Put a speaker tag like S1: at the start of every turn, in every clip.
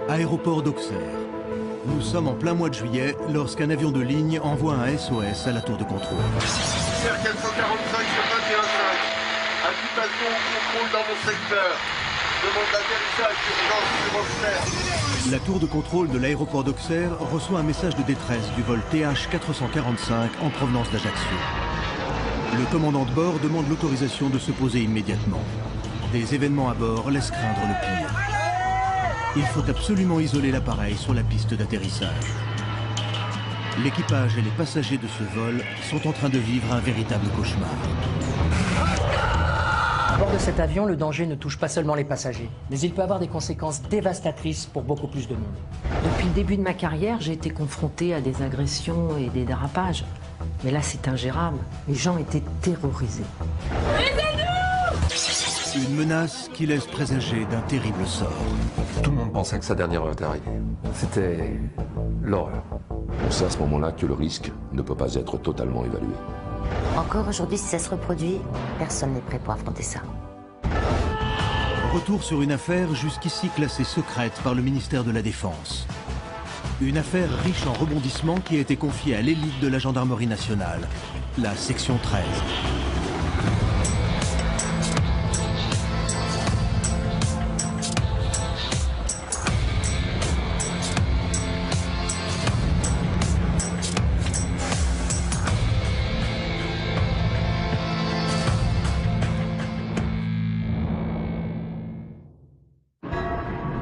S1: Aéroport d'Auxerre. Nous sommes en plein mois de juillet lorsqu'un avion de ligne envoie un SOS à la tour de contrôle.
S2: Air 445 sur 21.5. Agitation au contrôle dans mon secteur. Demande d'atterrissage d'urgence sur Auxerre.
S1: La tour de contrôle de l'aéroport d'Auxerre reçoit un message de détresse du vol TH445 en provenance d'Ajaccio. Le commandant de bord demande l'autorisation de se poser immédiatement. Des événements à bord laissent craindre le pire. Il faut absolument isoler l'appareil sur la piste d'atterrissage. L'équipage et les passagers de ce vol sont en train de vivre un véritable cauchemar.
S3: À bord de cet avion, le danger ne touche pas seulement les passagers, mais il peut avoir des conséquences dévastatrices pour beaucoup plus de monde.
S4: Depuis le début de ma carrière, j'ai été confrontée à des agressions et des dérapages. Mais là, c'est ingérable. Les gens étaient terrorisés.
S1: Une menace qui laisse présager d'un terrible sort.
S5: Tout le monde pensait que sa dernière heure était arrivée. C'était l'horreur.
S6: On sait à ce moment-là que le risque ne peut pas être totalement évalué.
S7: Encore aujourd'hui, si ça se reproduit, personne n'est prêt pour affronter ça.
S1: Retour sur une affaire jusqu'ici classée secrète par le ministère de la Défense. Une affaire riche en rebondissements qui a été confiée à l'élite de la gendarmerie nationale, la section 13.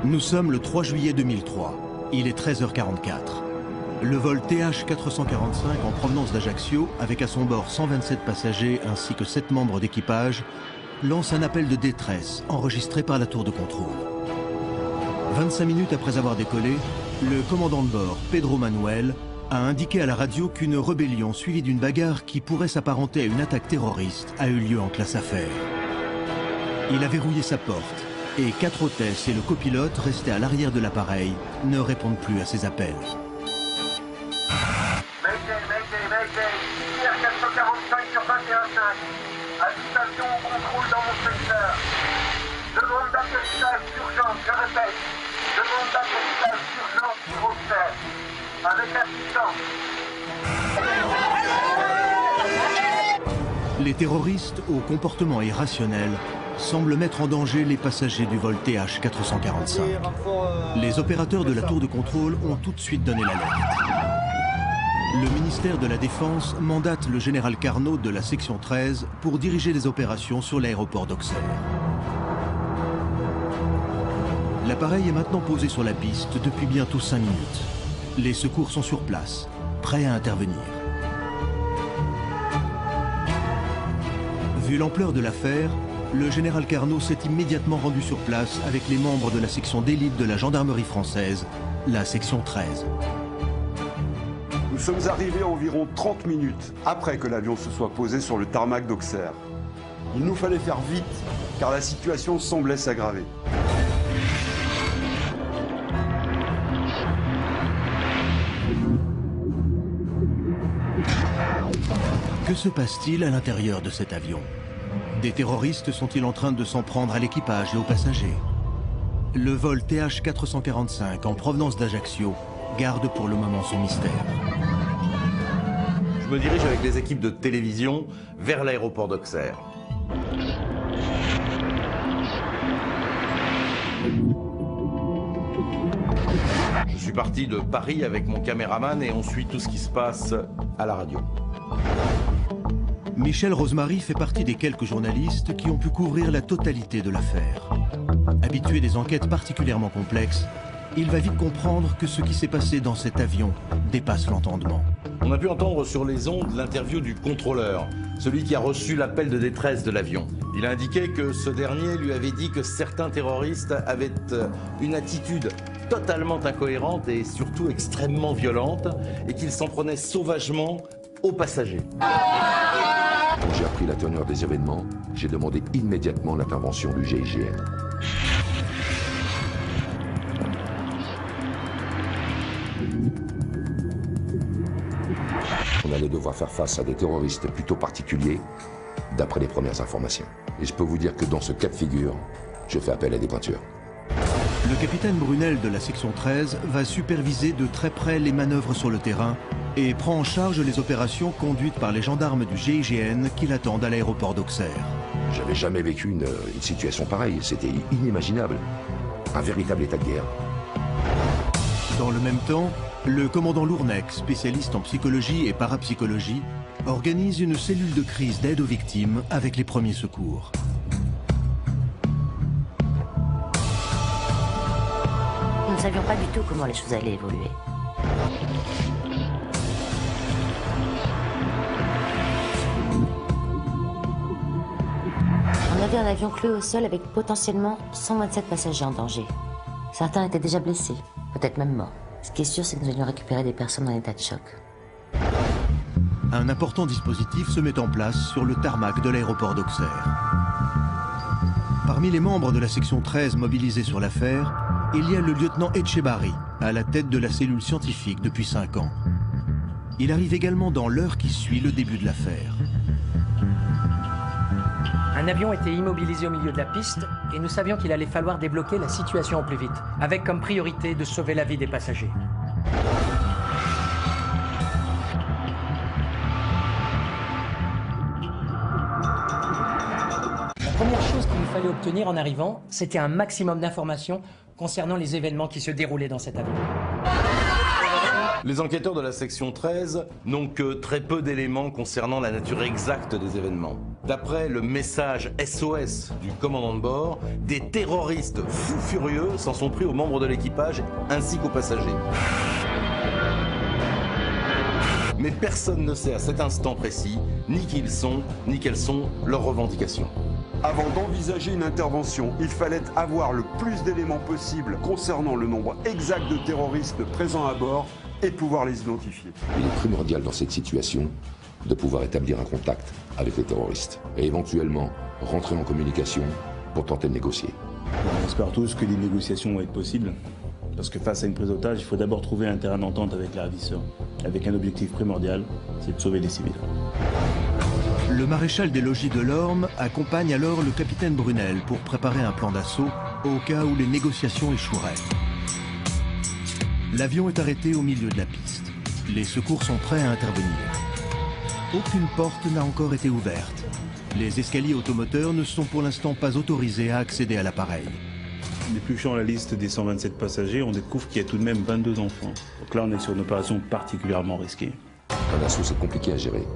S1: Nous sommes le 3 juillet 2003. Il est 13h44. Le vol TH445 en provenance d'Ajaccio, avec à son bord 127 passagers ainsi que 7 membres d'équipage, lance un appel de détresse enregistré par la tour de contrôle. 25 minutes après avoir décollé, le commandant de bord, Pedro Manuel, a indiqué à la radio qu'une rébellion suivie d'une bagarre qui pourrait s'apparenter à une attaque terroriste a eu lieu en classe affaires. Il a verrouillé sa porte. Et 4 hôtesses et le copilote, restés à l'arrière de l'appareil, ne répondent plus à ses appels.
S2: Mayday, Air 445 sur 21.5. Agitation au contrôle dans mon secteur. Demande d'atterrissage d'urgence, je répète. Demande d'atterrissage d'urgence sur Auxerre. Avec assistance.
S1: Les terroristes, au comportement irrationnel, semblent mettre en danger les passagers du vol TH445. Les opérateurs de la tour de contrôle ont tout de suite donné l'alerte. Le ministère de la Défense mandate le général Carnot de la section 13 pour diriger les opérations sur l'aéroport d'Auxerre. L'appareil est maintenant posé sur la piste depuis bientôt 5 minutes. Les secours sont sur place, prêts à intervenir. Vu l'ampleur de l'affaire, le général Carnot s'est immédiatement rendu sur place avec les membres de la section d'élite de la gendarmerie française, la section 13.
S8: Nous sommes arrivés environ 30 minutes après que l'avion se soit posé sur le tarmac d'Auxerre. Il nous fallait faire vite, car la situation semblait s'aggraver.
S1: Que se passe-t-il à l'intérieur de cet avion ? Des terroristes sont-ils en train de s'en prendre à l'équipage et aux passagers? Le vol TH445 en provenance d'Ajaccio garde pour le moment son mystère.
S9: Je me dirige avec les équipes de télévision vers l'aéroport d'Auxerre. Je suis parti de Paris avec mon caméraman et on suit tout ce qui se passe à la radio.
S1: Michel Rosemary fait partie des quelques journalistes qui ont pu couvrir la totalité de l'affaire. Habitué des enquêtes particulièrement complexes, il va vite comprendre que ce qui s'est passé dans cet avion dépasse l'entendement.
S9: On a pu entendre sur les ondes l'interview du contrôleur, celui qui a reçu l'appel de détresse de l'avion. Il a indiqué que ce dernier lui avait dit que certains terroristes avaient une attitude totalement incohérente et surtout extrêmement violente et qu'ils s'en prenaient sauvagement aux passagers.
S6: Quand j'ai appris la teneur des événements, j'ai demandé immédiatement l'intervention du GIGN. On allait devoir faire face à des terroristes plutôt particuliers, d'après les premières informations. Et je peux vous dire que dans ce cas de figure, je fais appel à des pointures.
S1: Le capitaine Brunel de la section 13 va superviser de très près les manœuvres sur le terrain et prend en charge les opérations conduites par les gendarmes du GIGN qui l'attendent à l'aéroport d'Auxerre.
S6: J'avais jamais vécu une situation pareille, c'était inimaginable. Un véritable état de guerre.
S1: Dans le même temps, le commandant Lournec, spécialiste en psychologie et parapsychologie, organise une cellule de crise d'aide aux victimes avec les premiers secours.
S7: Nous ne savions pas du tout comment les choses allaient évoluer. On avait un avion cloué au sol avec potentiellement 127 passagers en danger. Certains étaient déjà blessés, peut-être même morts. Ce qui est sûr, c'est que nous allions récupérer des personnes en état de choc.
S1: Un important dispositif se met en place sur le tarmac de l'aéroport d'Auxerre. Parmi les membres de la section 13 mobilisés sur l'affaire, il y a le lieutenant Etchebari, à la tête de la cellule scientifique depuis 5 ans. Il arrive également dans l'heure qui suit le début de l'affaire.
S3: Un avion était immobilisé au milieu de la piste et nous savions qu'il allait falloir débloquer la situation au plus vite, avec comme priorité de sauver la vie des passagers. La première chose qu'il nous fallait obtenir en arrivant, c'était un maximum d'informations concernant les événements qui se déroulaient dans cet avion.
S9: Les enquêteurs de la section 13 n'ont que très peu d'éléments concernant la nature exacte des événements. D'après le message SOS du commandant de bord, des terroristes fous furieux s'en sont pris aux membres de l'équipage ainsi qu'aux passagers. Mais personne ne sait à cet instant précis ni qui ils sont, ni quelles sont leurs revendications.
S8: Avant d'envisager une intervention, il fallait avoir le plus d'éléments possible concernant le nombre exact de terroristes présents à bord et pouvoir les identifier.
S6: Il est primordial dans cette situation de pouvoir établir un contact avec les terroristes et éventuellement rentrer en communication pour tenter de négocier.
S10: On espère tous que les négociations vont être possibles, parce que face à une prise d'otage, il faut d'abord trouver un terrain d'entente avec les ravisseurs, avec un objectif primordial, c'est de sauver les civils.
S1: Le maréchal des logis de l'Orme accompagne alors le capitaine Brunel pour préparer un plan d'assaut au cas où les négociations échoueraient. L'avion est arrêté au milieu de la piste. Les secours sont prêts à intervenir. Aucune porte n'a encore été ouverte. Les escaliers automoteurs ne sont pour l'instant pas autorisés à accéder à l'appareil.
S10: En épluchant la liste des 127 passagers, on découvre qu'il y a tout de même 22 enfants. Donc là, on est sur une opération particulièrement risquée.
S6: Un assaut, c'est compliqué à gérer.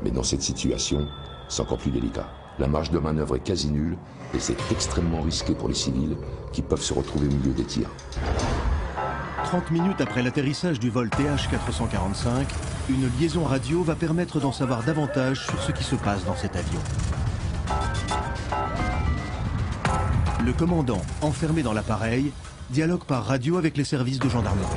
S6: Mais dans cette situation, c'est encore plus délicat. La marge de manœuvre est quasi nulle et c'est extrêmement risqué pour les civils qui peuvent se retrouver au milieu des tirs.
S1: 30 minutes après l'atterrissage du vol TH445, une liaison radio va permettre d'en savoir davantage sur ce qui se passe dans cet avion. Le commandant, enfermé dans l'appareil, dialogue par radio avec les services de gendarmerie.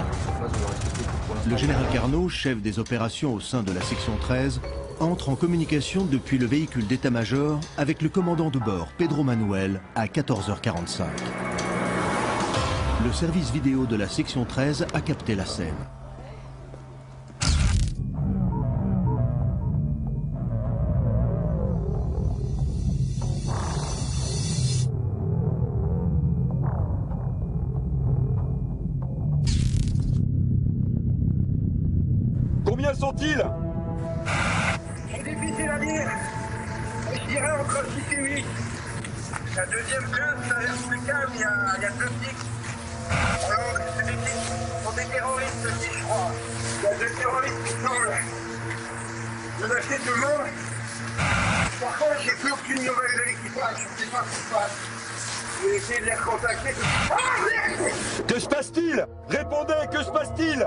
S1: Le général Carnot, chef des opérations au sein de la section 13, entre en communication depuis le véhicule d'état-major avec le commandant de bord, Pedro Manuel, à 14h45. Le service vidéo de la section 13 a capté la scène.
S8: Combien sont-ils?
S2: C'est difficile à dire. Je dirais entre 6 et 8. La deuxième classe, ça a l'air plus calme, il y a 2 flics. Alors, c'est des terroristes aussi, je crois. Il y a 2 terroristes qui semblent menacer tout le monde. Par contre, j'ai plus aucune nouvelle de l'équipage, je ne sais pas ce qui se passe. Je vais essayer de les recontacter. Ah, merde!
S8: Que se passe-t-il? Répondez, que se passe-t-il?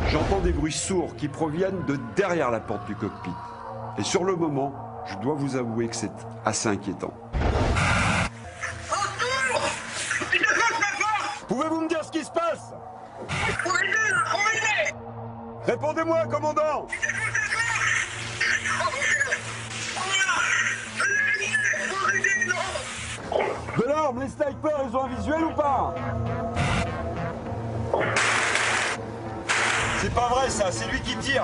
S8: J'entends des bruits sourds qui proviennent de derrière la porte du cockpit. Et sur le moment, je dois vous avouer que c'est assez inquiétant. Pouvez-vous me dire ce qui se passe? Répondez-moi, commandant! Delorme, les snipers, ils ont un visuel ou pas? C'est pas vrai ça, c'est lui qui tire!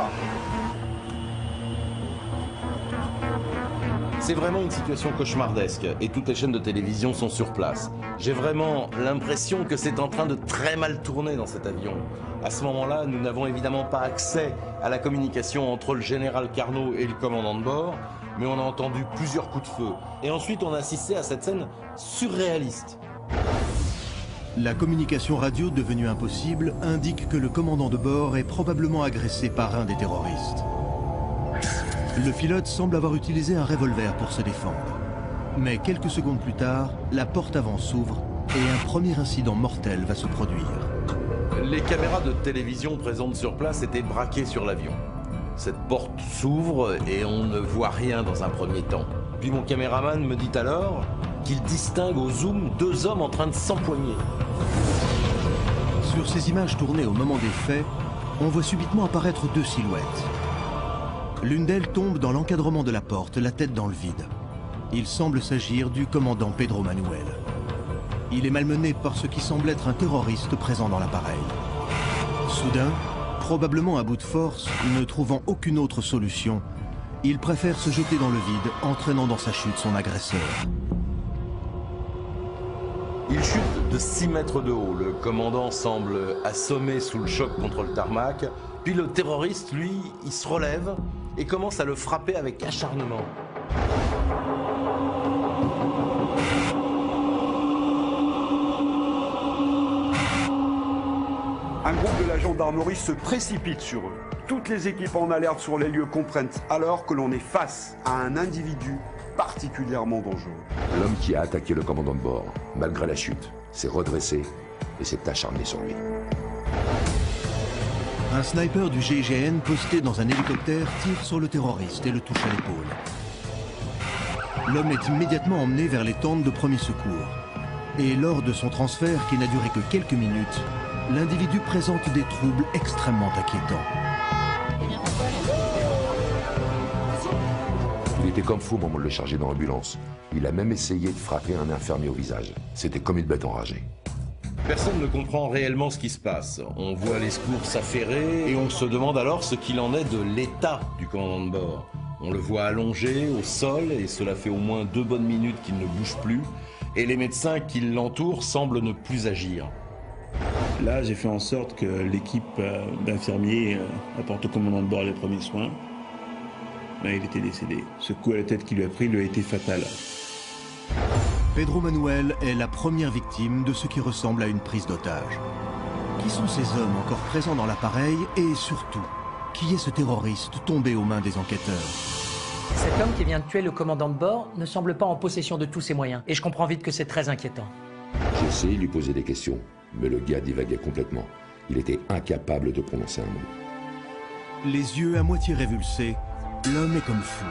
S9: C'est vraiment une situation cauchemardesque et toutes les chaînes de télévision sont sur place. J'ai vraiment l'impression que c'est en train de très mal tourner dans cet avion. À ce moment-là, nous n'avons évidemment pas accès à la communication entre le général Carnot et le commandant de bord, mais on a entendu plusieurs coups de feu. Et ensuite, on a assisté à cette scène surréaliste.
S1: La communication radio devenue impossible indique que le commandant de bord est probablement agressé par un des terroristes. Le pilote semble avoir utilisé un revolver pour se défendre. Mais quelques secondes plus tard, la porte avant s'ouvre et un premier incident mortel va se produire.
S9: Les caméras de télévision présentes sur place étaient braquées sur l'avion. Cette porte s'ouvre et on ne voit rien dans un premier temps. Puis mon caméraman me dit alors qu'il distingue au zoom 2 hommes en train de s'empoigner.
S1: Sur ces images tournées au moment des faits, on voit subitement apparaître 2 silhouettes. L'une d'elles tombe dans l'encadrement de la porte, la tête dans le vide. Il semble s'agir du commandant Pedro Manuel. Il est malmené par ce qui semble être un terroriste présent dans l'appareil. Soudain, probablement à bout de force, ne trouvant aucune autre solution, il préfère se jeter dans le vide, entraînant dans sa chute son agresseur.
S9: Il chute de 6 mètres de haut. Le commandant semble assommé sous le choc contre le tarmac. Puis le terroriste, lui, il se relève et commence à le frapper avec acharnement.
S8: Un groupe de la gendarmerie se précipite sur eux. Toutes les équipes en alerte sur les lieux comprennent alors que l'on est face à un individu particulièrement dangereux.
S6: L'homme qui a attaqué le commandant de bord, malgré la chute, s'est redressé et s'est acharné sur lui.
S1: Un sniper du GIGN posté dans un hélicoptère tire sur le terroriste et le touche à l'épaule. L'homme est immédiatement emmené vers les tentes de premier secours. Et lors de son transfert, qui n'a duré que quelques minutes, l'individu présente des troubles extrêmement inquiétants.
S6: Il était comme fou au moment de le charger dans l'ambulance. Il a même essayé de frapper un infirmier au visage. C'était comme une bête enragée.
S9: Personne ne comprend réellement ce qui se passe. On voit les secours s'affairer et on se demande alors ce qu'il en est de l'état du commandant de bord. On le voit allongé au sol et cela fait au moins 2 bonnes minutes qu'il ne bouge plus. Et les médecins qui l'entourent semblent ne plus agir.
S10: Là, j'ai fait en sorte que l'équipe d'infirmiers apporte au commandant de bord les premiers soins. Mais il était décédé. Ce coup à la tête qu'il lui a pris lui a été fatal.
S1: Pedro Manuel est la première victime de ce qui ressemble à une prise d'otage. Qui sont ces hommes encore présents dans l'appareil et surtout, qui est ce terroriste tombé aux mains des enquêteurs?
S3: Cet homme qui vient de tuer le commandant de bord ne semble pas en possession de tous ses moyens. Et je comprends vite que c'est très inquiétant.
S6: J'ai essayé de lui poser des questions, mais le gars divaguait complètement. Il était incapable de prononcer un mot.
S1: Les yeux à moitié révulsés, l'homme est comme fou.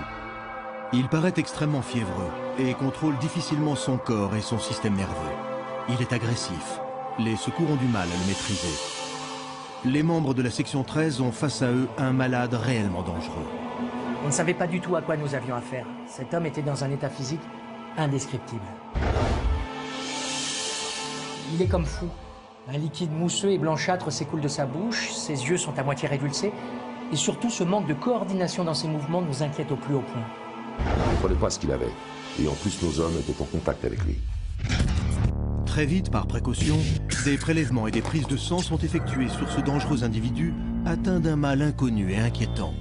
S1: Il paraît extrêmement fiévreux et contrôle difficilement son corps et son système nerveux. Il est agressif. Les secours ont du mal à le maîtriser. Les membres de la section 13 ont face à eux un malade réellement dangereux.
S3: On ne savait pas du tout à quoi nous avions affaire. Cet homme était dans un état physique indescriptible. Il est comme fou. Un liquide mousseux et blanchâtre s'écoule de sa bouche, ses yeux sont à moitié révulsés, et surtout ce manque de coordination dans ses mouvements nous inquiète au plus haut point.
S6: On ne comprenait pas ce qu'il avait, et en plus nos hommes étaient en contact avec lui.
S1: Très vite, par précaution, des prélèvements et des prises de sang sont effectués sur ce dangereux individu atteint d'un mal inconnu et inquiétant.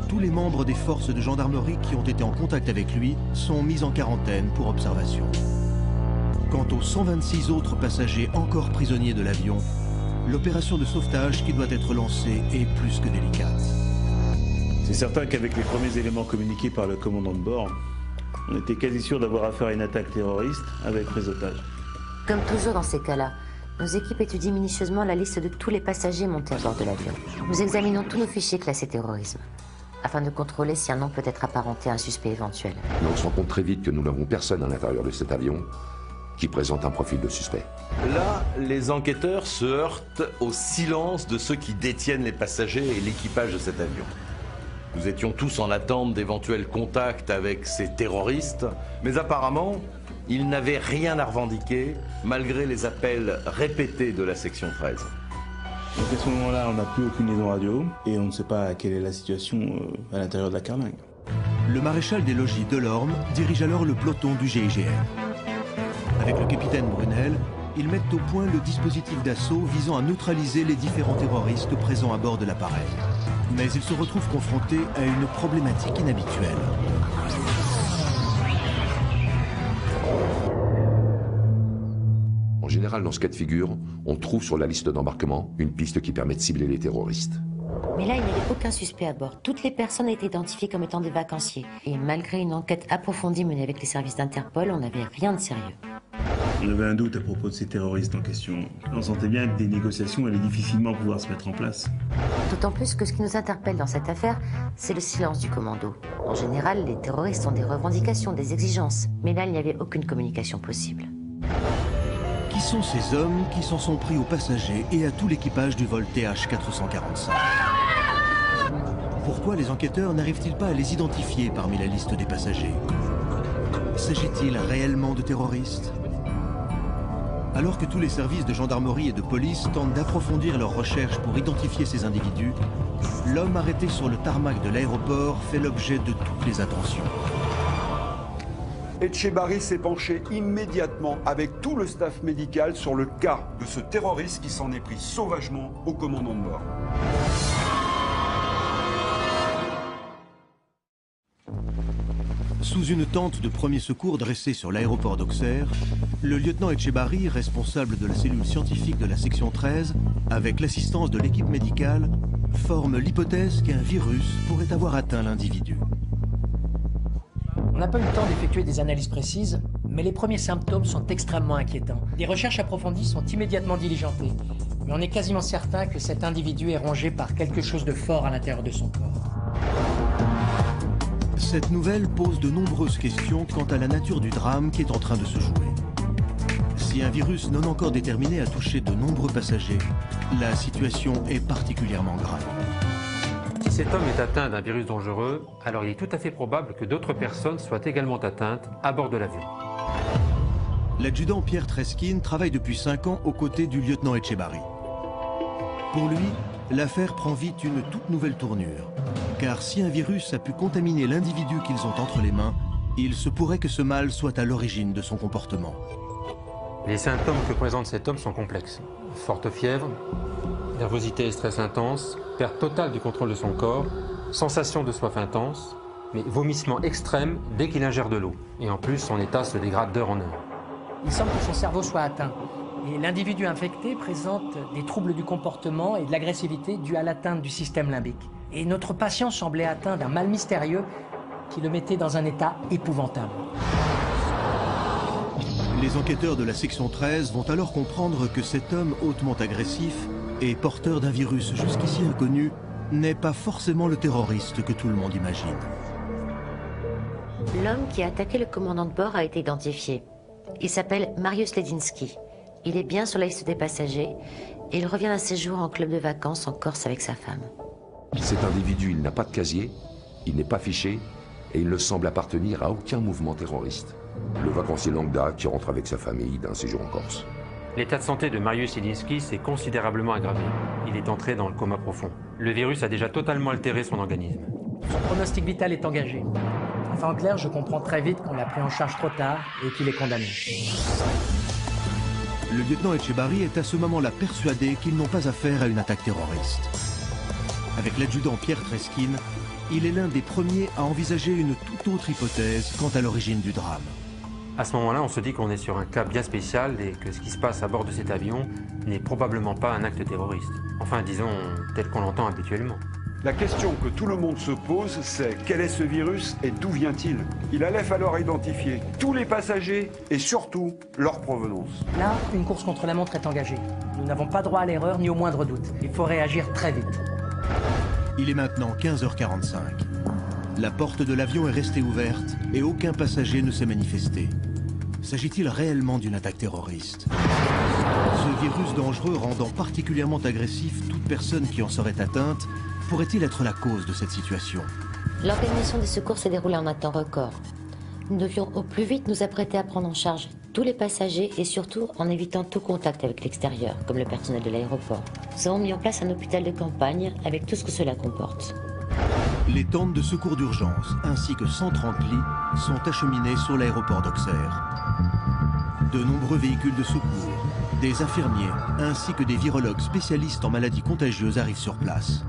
S1: Tous les membres des forces de gendarmerie qui ont été en contact avec lui sont mis en quarantaine pour observation. Quant aux 126 autres passagers encore prisonniers de l'avion, l'opération de sauvetage qui doit être lancée est plus que délicate.
S10: C'est certain qu'avec les premiers éléments communiqués par le commandant de bord, on était quasi sûr d'avoir affaire à une attaque terroriste avec prise d'otage.
S7: Comme toujours dans ces cas-là, nos équipes étudient minutieusement la liste de tous les passagers montés à bord de l'avion. Nous examinons tous nos fichiers classés terrorisme, afin de contrôler si un nom peut être apparenté à un suspect éventuel.
S6: Mais on se rend compte très vite que nous n'avons personne à l'intérieur de cet avion qui présente un profil de suspect.
S9: Là, les enquêteurs se heurtent au silence de ceux qui détiennent les passagers et l'équipage de cet avion. Nous étions tous en attente d'éventuels contacts avec ces terroristes, mais apparemment, ils n'avaient rien à revendiquer, malgré les appels répétés de la section 13.
S10: Donc à ce moment-là, on n'a plus aucune liaison radio, et on ne sait pas quelle est la situation à l'intérieur de la carlingue.
S1: Le maréchal des logis Delorme dirige alors le peloton du GIGN. Avec le capitaine Brunel, ils mettent au point le dispositif d'assaut visant à neutraliser les différents terroristes présents à bord de l'appareil. Mais ils se retrouvent confrontés à une problématique inhabituelle.
S6: En général, dans ce cas de figure, on trouve sur la liste d'embarquement une piste qui permet de cibler les terroristes.
S7: Mais là, il n'y avait aucun suspect à bord. Toutes les personnes étaient identifiées comme étant des vacanciers. Et malgré une enquête approfondie menée avec les services d'Interpol, on n'avait rien de sérieux.
S10: On avait un doute à propos de ces terroristes en question. On sentait bien que des négociations allaient difficilement pouvoir se mettre en place.
S7: D'autant plus que ce qui nous interpelle dans cette affaire, c'est le silence du commando. En général, les terroristes ont des revendications, des exigences. Mais là, il n'y avait aucune communication possible.
S1: Qui sont ces hommes qui s'en sont pris aux passagers et à tout l'équipage du vol TH445 ? Pourquoi les enquêteurs n'arrivent-ils pas à les identifier parmi la liste des passagers? S'agit-il réellement de terroristes? Alors que tous les services de gendarmerie et de police tentent d'approfondir leurs recherches pour identifier ces individus, l'homme arrêté sur le tarmac de l'aéroport fait l'objet de toutes les attentions.
S8: Etchebarri s'est penché immédiatement avec tout le staff médical sur le cas de ce terroriste qui s'en est pris sauvagement au commandant de bord.
S1: Sous une tente de premier secours dressée sur l'aéroport d'Auxerre, le lieutenant Etchebarri, responsable de la cellule scientifique de la section 13, avec l'assistance de l'équipe médicale, forme l'hypothèse qu'un virus pourrait avoir atteint l'individu.
S3: On n'a pas eu le temps d'effectuer des analyses précises, mais les premiers symptômes sont extrêmement inquiétants. Des recherches approfondies sont immédiatement diligentées, mais on est quasiment certain que cet individu est rongé par quelque chose de fort à l'intérieur de son corps.
S1: Cette nouvelle pose de nombreuses questions quant à la nature du drame qui est en train de se jouer. Si un virus non encore déterminé a touché de nombreux passagers, la situation est particulièrement grave.
S11: Si cet homme est atteint d'un virus dangereux, alors il est tout à fait probable que d'autres personnes soient également atteintes à bord de l'avion.
S1: L'adjudant Pierre Treskin travaille depuis 5 ans aux côtés du lieutenant Etchebarri. Pour lui, l'affaire prend vite une toute nouvelle tournure. Car si un virus a pu contaminer l'individu qu'ils ont entre les mains, il se pourrait que ce mal soit à l'origine de son comportement.
S11: Les symptômes que présente cet homme sont complexes. Forte fièvre, nervosité et stress intense, perte totale du contrôle de son corps, sensation de soif intense, mais vomissement extrême dès qu'il ingère de l'eau. Et en plus, son état se dégrade d'heure en heure.
S3: Il semble que son cerveau soit atteint. Et l'individu infecté présente des troubles du comportement et de l'agressivité dus à l'atteinte du système limbique. Et notre patient semblait atteint d'un mal mystérieux qui le mettait dans un état épouvantable.
S1: Les enquêteurs de la section 13 vont alors comprendre que cet homme hautement agressif et porteur d'un virus jusqu'ici inconnu n'est pas forcément le terroriste que tout le monde imagine.
S7: L'homme qui a attaqué le commandant de bord a été identifié. Il s'appelle Mariusz Ledzinski. Il est bien sur la liste des passagers et il revient d'un séjour en club de vacances en Corse avec sa femme.
S6: Cet individu, il n'a pas de casier, il n'est pas fiché et il ne semble appartenir à aucun mouvement terroriste. Le vacancier lambda qui rentre avec sa famille d'un séjour en Corse.
S11: L'état de santé de Mariusz Ledzinski s'est considérablement aggravé. Il est entré dans le coma profond. Le virus a déjà totalement altéré son organisme.
S3: Son pronostic vital est engagé. Enfin, en clair, je comprends très vite qu'on l'a pris en charge trop tard et qu'il est condamné.
S1: Le lieutenant Etchebarri est à ce moment-là persuadé qu'ils n'ont pas affaire à une attaque terroriste. Avec l'adjudant Pierre Treskin, il est l'un des premiers à envisager une toute autre hypothèse quant à l'origine du drame.
S11: À ce moment-là, on se dit qu'on est sur un cas bien spécial et que ce qui se passe à bord de cet avion n'est probablement pas un acte terroriste. Enfin, disons, tel qu'on l'entend habituellement.
S8: La question que tout le monde se pose, c'est quel est ce virus et d'où vient-il? Il allait falloir identifier tous les passagers et surtout leur provenance.
S3: Là, une course contre la montre est engagée. Nous n'avons pas droit à l'erreur ni au moindre doute. Il faut réagir très vite.
S1: Il est maintenant 15h45. La porte de l'avion est restée ouverte et aucun passager ne s'est manifesté. S'agit-il réellement d'une attaque terroriste? Ce virus dangereux rendant particulièrement agressif toute personne qui en serait atteinte, pourrait-il être la cause de cette situation?
S7: L'organisation des secours s'est déroulée en un temps record. Nous devions au plus vite nous apprêter à prendre en charge tous les passagers et surtout en évitant tout contact avec l'extérieur, comme le personnel de l'aéroport. Nous avons mis en place un hôpital de campagne avec tout ce que cela comporte.
S1: Les tentes de secours d'urgence ainsi que 130 lits sont acheminés sur l'aéroport d'Auxerre. De nombreux véhicules de secours, des infirmiers ainsi que des virologues spécialistes en maladies contagieuses arrivent sur place.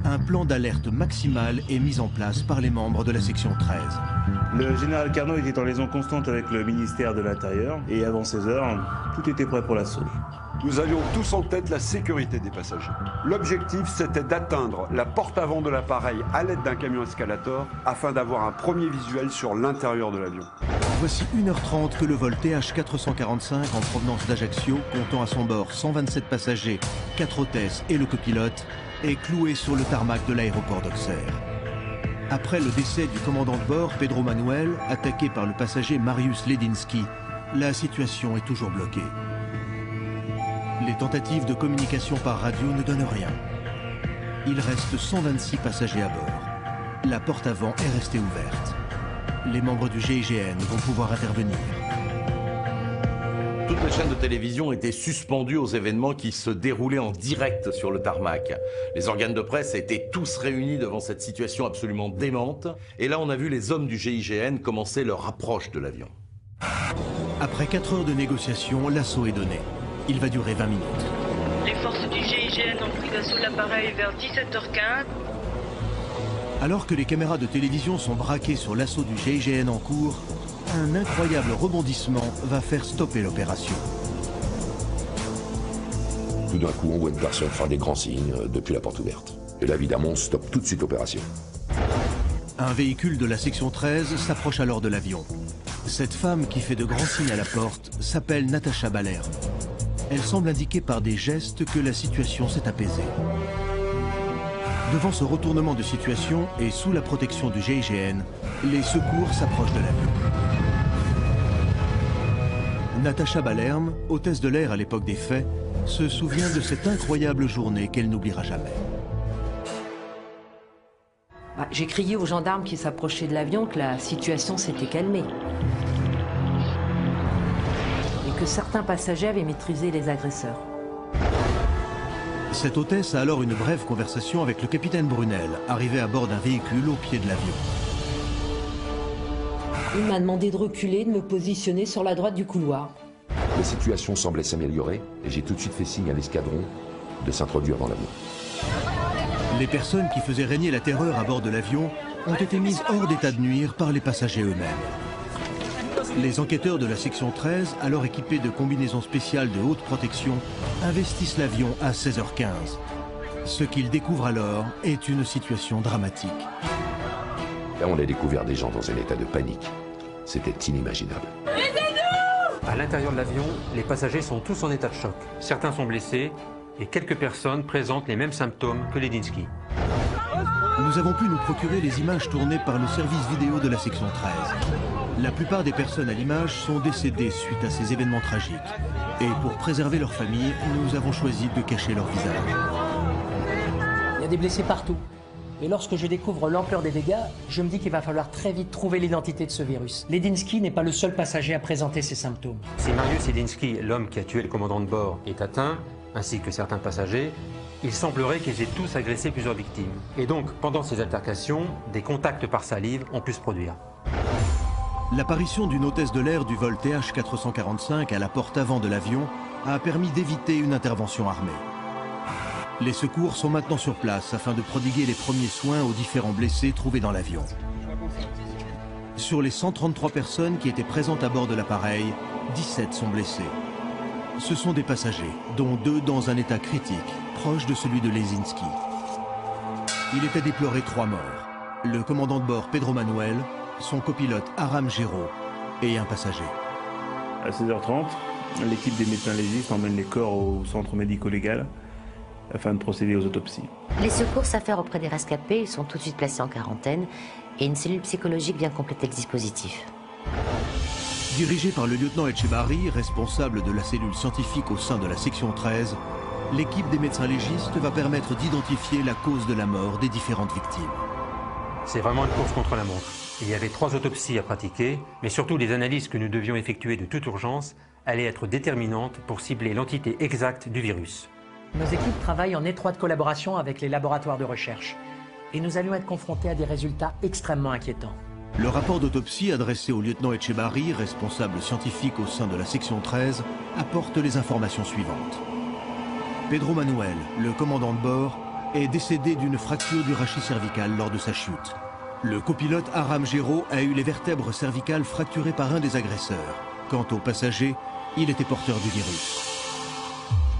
S1: Un plan d'alerte maximale est mis en place par les membres de la section 13.
S10: Le général Carnot était en liaison constante avec le ministère de l'Intérieur et avant 16 heures, tout était prêt pour l'assaut.
S8: Nous avions tous en tête la sécurité des passagers. L'objectif, c'était d'atteindre la porte avant de l'appareil à l'aide d'un camion escalator afin d'avoir un premier visuel sur l'intérieur de l'avion.
S1: Voici 1h30 que le vol TH445 en provenance d'Ajaccio, comptant à son bord 127 passagers, 4 hôtesses et le copilote, est cloué sur le tarmac de l'aéroport d'Auxerre. Après le décès du commandant de bord, Pedro Manuel, attaqué par le passager Mariusz Ledinski, la situation est toujours bloquée. Les tentatives de communication par radio ne donnent rien. Il reste 126 passagers à bord. La porte avant est restée ouverte. Les membres du GIGN vont pouvoir intervenir.
S9: Toutes les chaînes de télévision étaient suspendues aux événements qui se déroulaient en direct sur le tarmac. Les organes de presse étaient tous réunis devant cette situation absolument démente. Et là, on a vu les hommes du GIGN commencer leur approche de l'avion.
S1: Après 4 heures de négociation, l'assaut est donné. Il va durer 20 minutes.
S12: Les forces du GIGN ont pris l'assaut de l'appareil vers 17h15.
S1: Alors que les caméras de télévision sont braquées sur l'assaut du GIGN en cours, un incroyable rebondissement va faire stopper l'opération.
S6: Tout d'un coup, on voit une personne faire des grands signes depuis la porte ouverte. Et là, évidemment, on stoppe tout de suite l'opération.
S1: Un véhicule de la section 13 s'approche alors de l'avion. Cette femme qui fait de grands signes à la porte s'appelle Natacha Ballerme. Elle semble indiquer par des gestes que la situation s'est apaisée. Devant ce retournement de situation et sous la protection du GIGN, les secours s'approchent de l'avion. Natacha Ballerme, hôtesse de l'air à l'époque des faits, se souvient de cette incroyable journée qu'elle n'oubliera jamais.
S4: J'ai crié aux gendarmes qui s'approchaient de l'avion que la situation s'était calmée. Et que certains passagers avaient maîtrisé les agresseurs.
S1: Cette hôtesse a alors une brève conversation avec le capitaine Brunel, arrivé à bord d'un véhicule au pied de l'avion.
S4: Il m'a demandé de reculer, de me positionner sur la droite du couloir.
S6: La situation semblait s'améliorer et j'ai tout de suite fait signe à l'escadron de s'introduire dans l'avion.
S1: Les personnes qui faisaient régner la terreur à bord de l'avion ont été mises hors d'état de nuire par les passagers eux-mêmes. Les enquêteurs de la section 13, alors équipés de combinaisons spéciales de haute protection, investissent l'avion à 16h15. Ce qu'ils découvrent alors est une situation dramatique.
S6: Là, on a découvert des gens dans un état de panique. C'était inimaginable.
S11: À l'intérieur de l'avion, les passagers sont tous en état de choc. Certains sont blessés et quelques personnes présentent les mêmes symptômes que Ledinski.
S1: Nous avons pu nous procurer les images tournées par le service vidéo de la section 13. La plupart des personnes à l'image sont décédées suite à ces événements tragiques. Et pour préserver leur famille, nous avons choisi de cacher leur visage.
S3: Il y a des blessés partout. Et lorsque je découvre l'ampleur des dégâts, je me dis qu'il va falloir très vite trouver l'identité de ce virus. Ledinski n'est pas le seul passager à présenter ces symptômes.
S11: Si Mariusz Ledinski, l'homme qui a tué le commandant de bord, est atteint, ainsi que certains passagers, il semblerait qu'ils aient tous agressé plusieurs victimes. Et donc, pendant ces altercations, des contacts par salive ont pu se produire.
S1: L'apparition d'une hôtesse de l'air du vol TH445 à la porte avant de l'avion a permis d'éviter une intervention armée. Les secours sont maintenant sur place afin de prodiguer les premiers soins aux différents blessés trouvés dans l'avion. Sur les 133 personnes qui étaient présentes à bord de l'appareil, 17 sont blessés. Ce sont des passagers, dont 2 dans un état critique, proche de celui de Ledinski. Il est à déplorer 3 morts. Le commandant de bord Pedro Manuel, son copilote Aram Géraud et un passager.
S10: À 16h30, l'équipe des médecins légistes emmène les corps au centre médico-légal afin de procéder aux autopsies.
S7: Les secours s'affairent auprès des rescapés, ils sont tout de suite placés en quarantaine et une cellule psychologique vient compléter le dispositif.
S1: Dirigé par le lieutenant Etchebarri, responsable de la cellule scientifique au sein de la section 13, l'équipe des médecins légistes va permettre d'identifier la cause de la mort des différentes victimes.
S11: C'est vraiment une course contre la montre. Il y avait 3 autopsies à pratiquer, mais surtout les analyses que nous devions effectuer de toute urgence allaient être déterminantes pour cibler l'entité exacte du virus.
S3: Nos équipes travaillent en étroite collaboration avec les laboratoires de recherche. et nous allions être confrontés à des résultats extrêmement inquiétants.
S1: Le rapport d'autopsie adressé au lieutenant Etchebarri, responsable scientifique au sein de la section 13, apporte les informations suivantes. Pedro Manuel, le commandant de bord, est décédé d'une fracture du rachis cervical lors de sa chute. Le copilote Aram Gero a eu les vertèbres cervicales fracturées par un des agresseurs. Quant au passager, il était porteur du virus.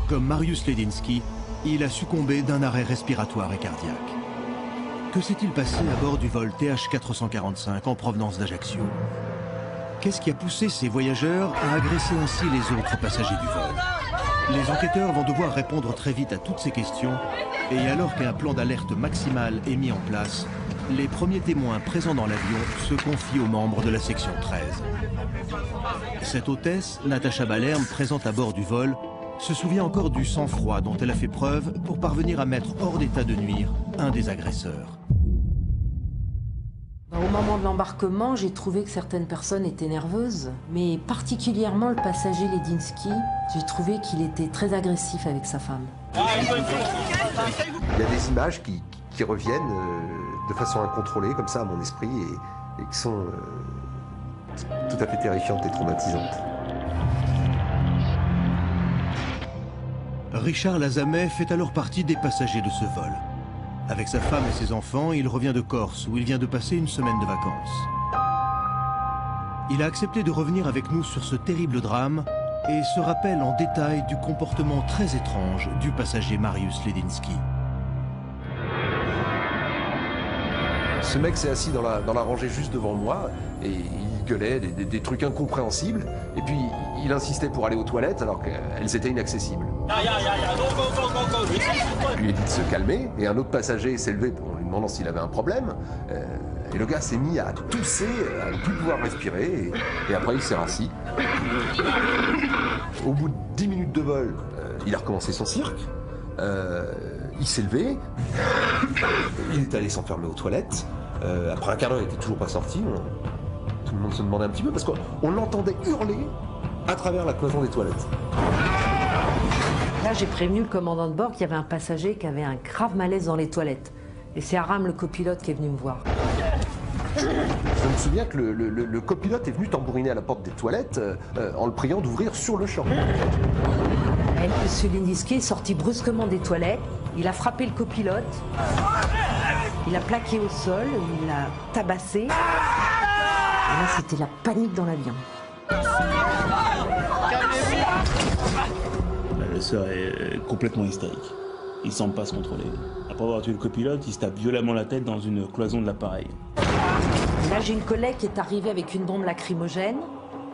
S1: Comme Mariusz Ledinski, il a succombé d'un arrêt respiratoire et cardiaque. Que s'est-il passé à bord du vol TH445 en provenance d'Ajaccio? Qu'est-ce qui a poussé ces voyageurs à agresser ainsi les autres passagers du vol? Les enquêteurs vont devoir répondre très vite à toutes ces questions, et alors qu'un plan d'alerte maximale est mis en place, les premiers témoins présents dans l'avion se confient aux membres de la section 13. Cette hôtesse, Natacha Balerme, présente à bord du vol, se souvient encore du sang-froid dont elle a fait preuve pour parvenir à mettre hors d'état de nuire un des agresseurs.
S4: Au moment de l'embarquement, j'ai trouvé que certaines personnes étaient nerveuses, mais particulièrement le passager Ledinski. J'ai trouvé qu'il était très agressif avec sa femme.
S5: Il y a des images qui reviennent de façon incontrôlée, comme ça, à mon esprit, et qui sont tout à fait terrifiantes et traumatisantes.
S1: Richard Lazamet fait alors partie des passagers de ce vol. Avec sa femme et ses enfants, il revient de Corse, où il vient de passer une semaine de vacances. Il a accepté de revenir avec nous sur ce terrible drame et se rappelle en détail du comportement très étrange du passager Mariusz Ledinski.
S5: Ce mec s'est assis dans la rangée juste devant moi et il gueulait des trucs incompréhensibles. Et puis il insistait pour aller aux toilettes alors qu'elles étaient inaccessibles. Je lui ai dit de se calmer et un autre passager s'est levé en lui demandant s'il avait un problème. Et le gars s'est mis à tousser, à ne plus pouvoir respirer et après il s'est rassis. Au bout de 10 minutes de vol, il a recommencé son cirque. Il s'est levé, il est allé s'enfermer aux toilettes. Après un quart d'heure, il n'était toujours pas sorti. Tout le monde se demandait un petit peu parce qu'on l'entendait hurler à travers la cloison des toilettes.
S4: Là, j'ai prévenu le commandant de bord qu'il y avait un passager qui avait un grave malaise dans les toilettes. Et c'est Aram, le copilote, qui est venu me voir.
S5: Je me souviens que le copilote est venu tambouriner à la porte des toilettes en le priant d'ouvrir sur le champ.
S4: Monsieur Ledinski est sorti brusquement des toilettes, il a frappé le copilote, il a plaqué au sol, il l'a tabassé. Et là, c'était la panique dans l'avion.
S10: Le sœur est complètement hystérique. Il ne semble pas se contrôler. Après avoir tué le copilote, il se tape violemment la tête dans une cloison de l'appareil.
S4: Là, j'ai une collègue qui est arrivée avec une bombe lacrymogène.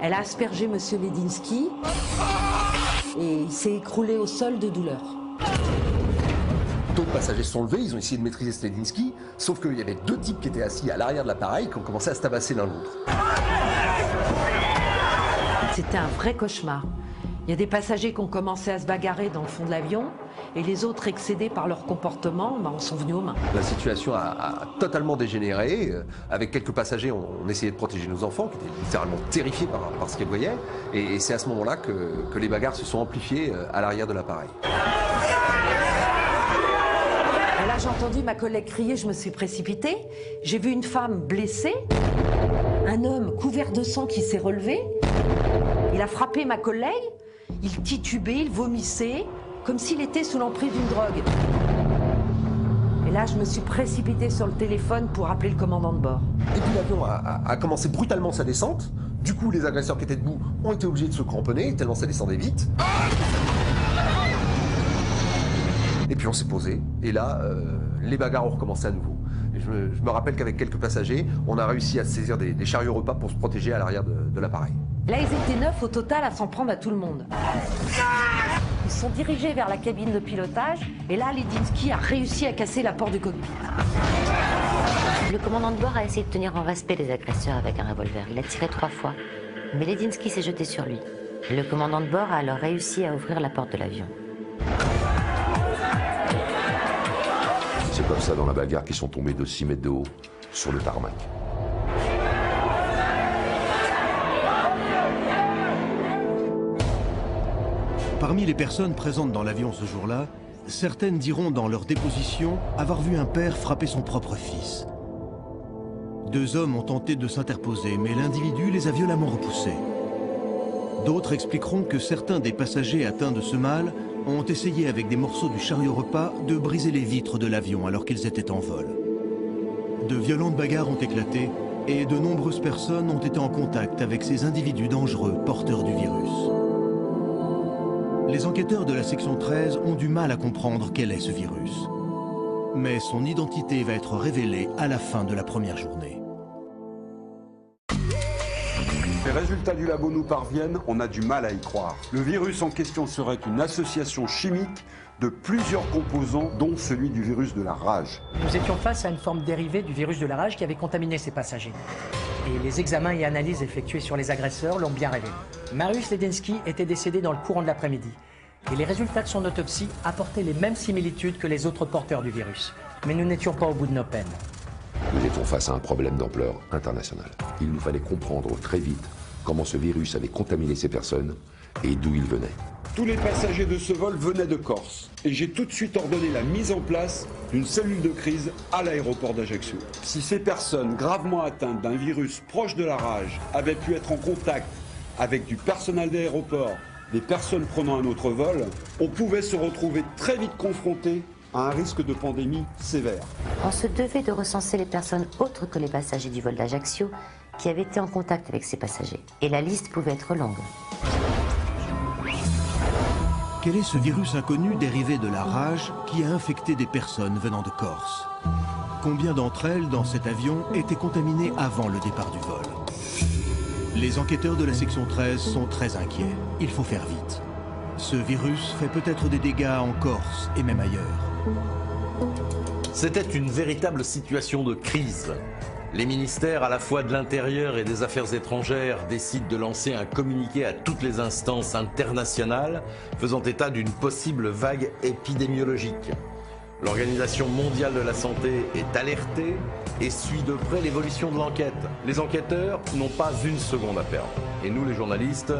S4: Elle a aspergé Monsieur Ledinski et il s'est écroulé au sol de douleur.
S5: D'autres passagers se sont levés, ils ont essayé de maîtriser Ledinski, sauf qu'il y avait deux types qui étaient assis à l'arrière de l'appareil qui ont commencé à se tabasser l'un l'autre.
S4: C'était un vrai cauchemar. Il y a des passagers qui ont commencé à se bagarrer dans le fond de l'avion et les autres, excédés par leur comportement, en sont venus aux mains.
S5: La situation a totalement dégénéré. Avec quelques passagers, on essayait de protéger nos enfants qui étaient littéralement terrifiés par ce qu'ils voyaient. Et c'est à ce moment-là que les bagarres se sont amplifiées à l'arrière de l'appareil.
S4: Et là, j'ai entendu ma collègue crier, je me suis précipitée. J'ai vu une femme blessée, un homme couvert de sang qui s'est relevé. Il a frappé ma collègue. Il titubait, il vomissait, comme s'il était sous l'emprise d'une drogue. Et là, je me suis précipitée sur le téléphone pour appeler le commandant de bord.
S5: Et puis l'avion a commencé brutalement sa descente. Du coup, les agresseurs qui étaient debout ont été obligés de se cramponner, tellement ça descendait vite. Et puis on s'est posé. Et là, les bagarres ont recommencé à nouveau. Et je me rappelle qu'avec quelques passagers, on a réussi à saisir des chariots repas pour se protéger à l'arrière de l'appareil.
S4: Là, ils étaient 9 au total à s'en prendre à tout le monde. Ils se sont dirigés vers la cabine de pilotage et là, Ledinski a réussi à casser la porte du cockpit.
S7: Le commandant de bord a essayé de tenir en respect les agresseurs avec un revolver. Il a tiré 3 fois, mais Ledinski s'est jeté sur lui. Le commandant de bord a alors réussi à ouvrir la porte de l'avion.
S6: C'est comme ça dans la bagarre qu'ils sont tombés de 6 mètres de haut sur le tarmac.
S1: Parmi les personnes présentes dans l'avion ce jour-là, Certaines diront dans leur déposition avoir vu un père frapper son propre fils. 2 hommes ont tenté de s'interposer, mais l'individu les a violemment repoussés. D'autres expliqueront que certains des passagers atteints de ce mal ont essayé avec des morceaux du chariot repas de briser les vitres de l'avion alors qu'ils étaient en vol. De violentes bagarres ont éclaté et de nombreuses personnes ont été en contact avec ces individus dangereux porteurs du virus. Les enquêteurs de la section 13 ont du mal à comprendre quel est ce virus. Mais son identité va être révélée à la fin de la première journée.
S8: Les résultats du labo nous parviennent, on a du mal à y croire. Le virus en question serait une association chimique de plusieurs composants, dont celui du virus de la rage.
S3: Nous étions face à une forme dérivée du virus de la rage qui avait contaminé ces passagers. Et les examens et analyses effectués sur les agresseurs l'ont bien révélé. Mariusz Ledensky était décédé dans le courant de l'après-midi. Et les résultats de son autopsie apportaient les mêmes similitudes que les autres porteurs du virus. Mais nous n'étions pas au bout de nos peines.
S6: Nous étions face à un problème d'ampleur internationale. Il nous fallait comprendre très vite comment ce virus avait contaminé ces personnes et d'où il venait.
S8: Tous les passagers de ce vol venaient de Corse et j'ai tout de suite ordonné la mise en place d'une cellule de crise à l'aéroport d'Ajaccio. Si ces personnes gravement atteintes d'un virus proche de la rage avaient pu être en contact avec du personnel d'aéroport, des personnes prenant un autre vol, on pouvait se retrouver très vite confronté à un risque de pandémie sévère.
S7: On se devait de recenser les personnes autres que les passagers du vol d'Ajaccio qui avaient été en contact avec ces passagers. Et la liste pouvait être longue.
S1: Quel est ce virus inconnu dérivé de la rage qui a infecté des personnes venant de Corse? Combien d'entre elles, dans cet avion, étaient contaminées avant le départ du vol? Les enquêteurs de la section 13 sont très inquiets. Il faut faire vite. Ce virus fait peut-être des dégâts en Corse et même ailleurs.
S9: C'était une véritable situation de crise. Les ministères à la fois de l'Intérieur et des Affaires étrangères décident de lancer un communiqué à toutes les instances internationales faisant état d'une possible vague épidémiologique. L'Organisation mondiale de la santé est alertée et suit de près l'évolution de l'enquête. Les enquêteurs n'ont pas une seconde à perdre. Et nous, les journalistes,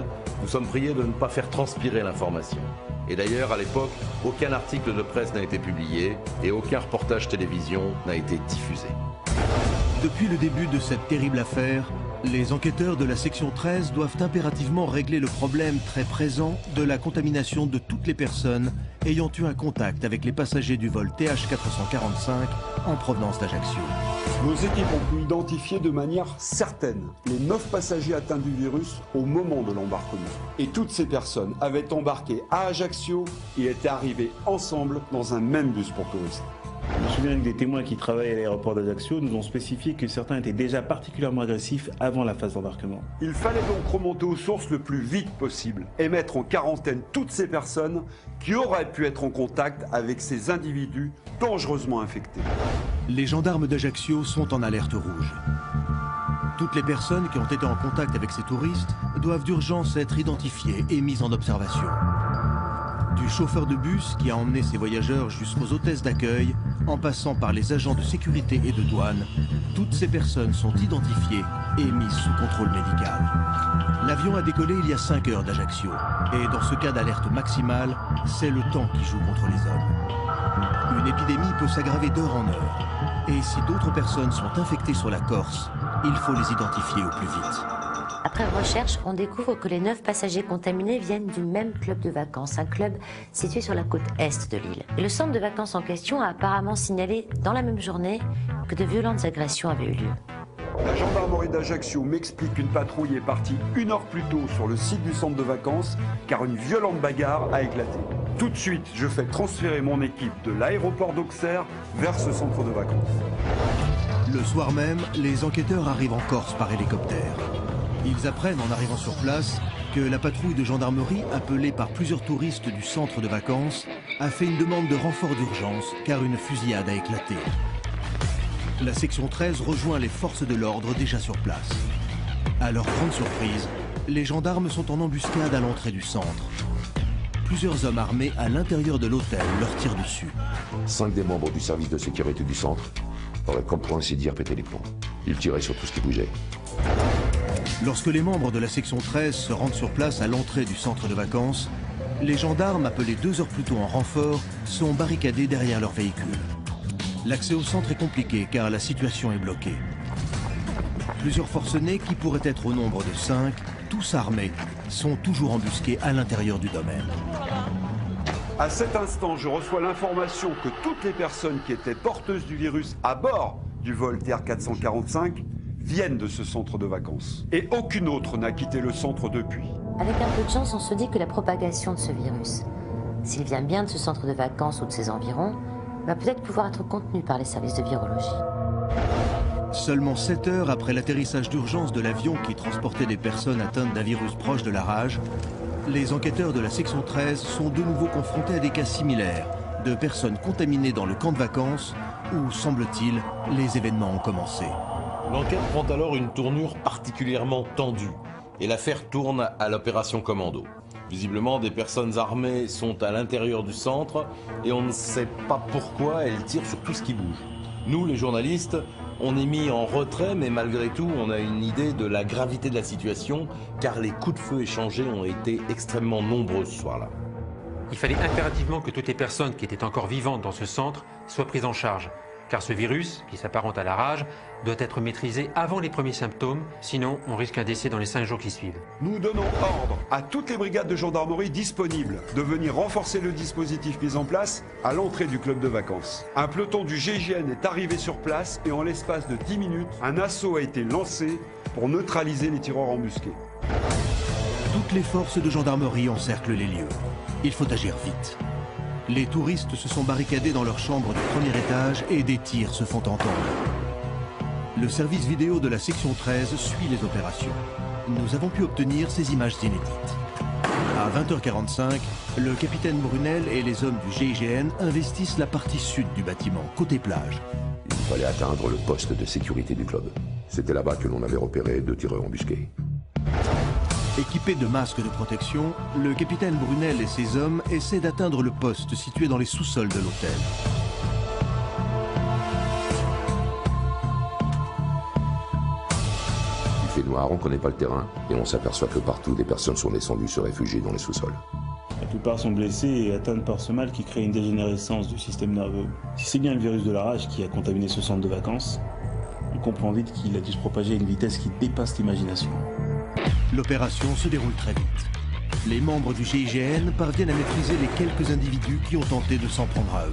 S9: nous sommes priés de ne pas faire transpirer l'information. Et d'ailleurs, à l'époque, aucun article de presse n'a été publié et aucun reportage télévision n'a été diffusé.
S1: Depuis le début de cette terrible affaire, les enquêteurs de la section 13 doivent impérativement régler le problème très présent de la contamination de toutes les personnes ayant eu un contact avec les passagers du vol TH445 en provenance d'Ajaccio.
S8: Nos équipes ont pu identifier de manière certaine les 9 passagers atteints du virus au moment de l'embarquement. Et toutes ces personnes avaient embarqué à Ajaccio et étaient arrivées ensemble dans un même bus pour touristes.
S10: Je me souviens que des témoins qui travaillaient à l'aéroport d'Ajaccio nous ont spécifié que certains étaient déjà particulièrement agressifs avant la phase d'embarquement.
S8: Il fallait donc remonter aux sources le plus vite possible et mettre en quarantaine toutes ces personnes qui auraient pu être en contact avec ces individus dangereusement infectés.
S1: Les gendarmes d'Ajaccio sont en alerte rouge. Toutes les personnes qui ont été en contact avec ces touristes doivent d'urgence être identifiées et mises en observation. Du chauffeur de bus qui a emmené ses voyageurs jusqu'aux hôtesses d'accueil, en passant par les agents de sécurité et de douane, toutes ces personnes sont identifiées et mises sous contrôle médical. L'avion a décollé il y a 5 heures d'Ajaccio, et dans ce cas d'alerte maximale, c'est le temps qui joue contre les hommes. Une épidémie peut s'aggraver d'heure en heure, et si d'autres personnes sont infectées sur la Corse, il faut les identifier au plus vite.
S7: Après recherche, on découvre que les 9 passagers contaminés viennent du même club de vacances, un club situé sur la côte est de l'île. Et le centre de vacances en question a apparemment signalé dans la même journée que de violentes agressions avaient eu lieu.
S8: La gendarmerie d'Ajaccio m'explique qu'une patrouille est partie 1 heure plus tôt sur le site du centre de vacances car une violente bagarre a éclaté. Tout de suite, je fais transférer mon équipe de l'aéroport d'Auxerre vers ce centre de vacances.
S1: Le soir même, les enquêteurs arrivent en Corse par hélicoptère. Ils apprennent en arrivant sur place que la patrouille de gendarmerie, appelée par plusieurs touristes du centre de vacances, a fait une demande de renfort d'urgence car une fusillade a éclaté. La section 13 rejoint les forces de l'ordre déjà sur place. À leur grande surprise, les gendarmes sont en embuscade à l'entrée du centre. Plusieurs hommes armés à l'intérieur de l'hôtel leur tirent dessus.
S6: 5 des membres du service de sécurité du centre auraient, comme pour ainsi dire, pété les plombs. Ils tiraient sur tout ce qui bougeait.
S1: Lorsque les membres de la section 13 se rendent sur place à l'entrée du centre de vacances, Les gendarmes, appelés 2 heures plus tôt en renfort, sont barricadés derrière leur véhicule. L'accès au centre est compliqué car la situation est bloquée. Plusieurs forcenés, qui pourraient être au nombre de 5, tous armés, sont toujours embusqués à l'intérieur du domaine.
S8: À cet instant, je reçois l'information que toutes les personnes qui étaient porteuses du virus à bord du vol TR-445 viennent de ce centre de vacances. Et aucune autre n'a quitté le centre depuis.
S7: Avec un peu de chance, on se dit que la propagation de ce virus, s'il vient bien de ce centre de vacances ou de ses environs, va peut-être pouvoir être contenu par les services de virologie.
S1: Seulement 7 heures après l'atterrissage d'urgence de l'avion qui transportait des personnes atteintes d'un virus proche de la rage, les enquêteurs de la section 13 sont de nouveau confrontés à des cas similaires de personnes contaminées dans le camp de vacances où, semble-t-il, les événements ont commencé.
S9: L'enquête prend alors une tournure particulièrement tendue et l'affaire tourne à l'opération Commando. Visiblement, des personnes armées sont à l'intérieur du centre et on ne sait pas pourquoi elles tirent sur tout ce qui bouge. Nous, les journalistes, on est mis en retrait, mais malgré tout, on a une idée de la gravité de la situation, car les coups de feu échangés ont été extrêmement nombreux ce soir-là.
S11: Il fallait impérativement que toutes les personnes qui étaient encore vivantes dans ce centre soient prises en charge, car ce virus, qui s'apparente à la rage, doit être maîtrisé avant les premiers symptômes, sinon on risque un décès dans les 5 jours qui suivent.
S8: Nous donnons ordre à toutes les brigades de gendarmerie disponibles de venir renforcer le dispositif mis en place à l'entrée du club de vacances. Un peloton du GIGN est arrivé sur place et en l'espace de 10 minutes, un assaut a été lancé pour neutraliser les tireurs embusqués.
S1: Toutes les forces de gendarmerie encerclent les lieux. Il faut agir vite. Les touristes se sont barricadés dans leur chambre du premier étage et des tirs se font entendre. Le service vidéo de la section 13 suit les opérations. Nous avons pu obtenir ces images inédites. À 20h45, le capitaine Brunel et les hommes du GIGN investissent la partie sud du bâtiment, côté plage.
S6: Il fallait atteindre le poste de sécurité du club. C'était là-bas que l'on avait repéré 2 tireurs embusqués.
S1: Équipés de masques de protection, le capitaine Brunel et ses hommes essaient d'atteindre le poste situé dans les sous-sols de l'hôtel.
S6: Il fait noir, on ne connaît pas le terrain, et on s'aperçoit que partout des personnes sont descendues se réfugier dans les sous-sols.
S10: La plupart sont blessés et atteints par ce mal qui crée une dégénérescence du système nerveux. Si c'est bien le virus de la rage qui a contaminé ce centre de vacances, on comprend vite qu'il a dû se propager à une vitesse qui dépasse l'imagination.
S1: L'opération se déroule très vite. Les membres du GIGN parviennent à maîtriser les quelques individus qui ont tenté de s'en prendre à eux.